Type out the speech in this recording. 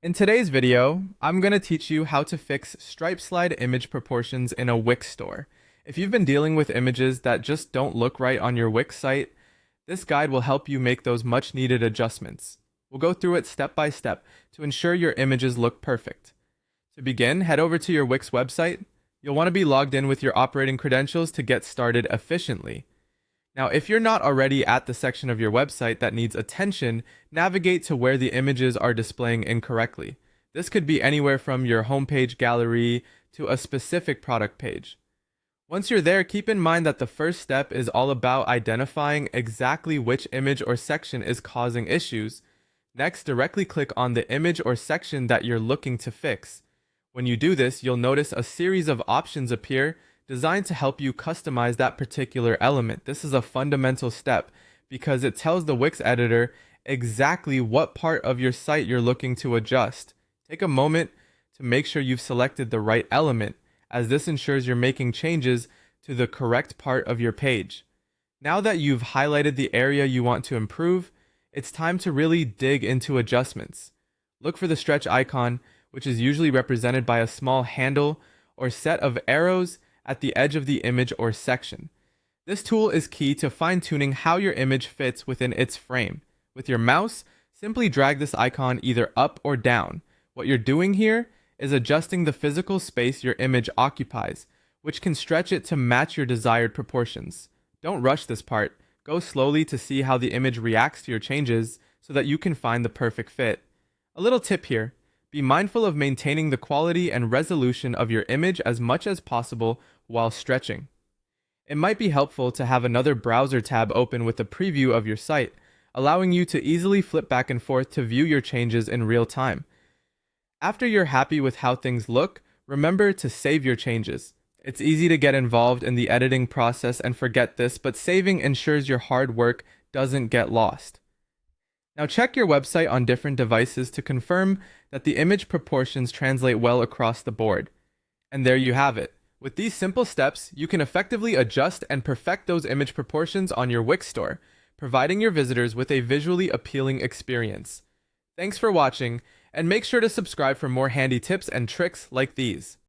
In today's video, I'm going to teach you how to fix stripe slide image proportions in a Wix store. If you've been dealing with images that just don't look right on your Wix site, this guide will help you make those much needed adjustments. We'll go through it step by step to ensure your images look perfect. To begin, head over to your Wix website. You'll want to be logged in with your operating credentials to get started efficiently. Now, if you're not already at the section of your website that needs attention, navigate to where the images are displaying incorrectly. This could be anywhere from your homepage gallery to a specific product page. Once you're there, keep in mind that the first step is all about identifying exactly which image or section is causing issues. Next, directly click on the image or section that you're looking to fix. When you do this, you'll notice a series of options appear designed to help you customize that particular element. This is a fundamental step because it tells the Wix editor exactly what part of your site you're looking to adjust. Take a moment to make sure you've selected the right element, as this ensures you're making changes to the correct part of your page. Now that you've highlighted the area you want to improve, it's time to really dig into adjustments. Look for the stretch icon, which is usually represented by a small handle or set of arrows at the edge of the image or section. This tool is key to fine-tuning how your image fits within its frame. With your mouse, simply drag this icon either up or down. What you're doing here is adjusting the physical space your image occupies, which can stretch it to match your desired proportions. Don't rush this part. Go slowly to see how the image reacts to your changes so that you can find the perfect fit. A little tip here. Be mindful of maintaining the quality and resolution of your image as much as possible while stretching. It might be helpful to have another browser tab open with a preview of your site, allowing you to easily flip back and forth to view your changes in real time. After you're happy with how things look, remember to save your changes. It's easy to get involved in the editing process and forget this, but saving ensures your hard work doesn't get lost. Now check your website on different devices to confirm that the image proportions translate well across the board. And there you have it. With these simple steps, you can effectively adjust and perfect those image proportions on your Wix store, providing your visitors with a visually appealing experience. Thanks for watching, and make sure to subscribe for more handy tips and tricks like these.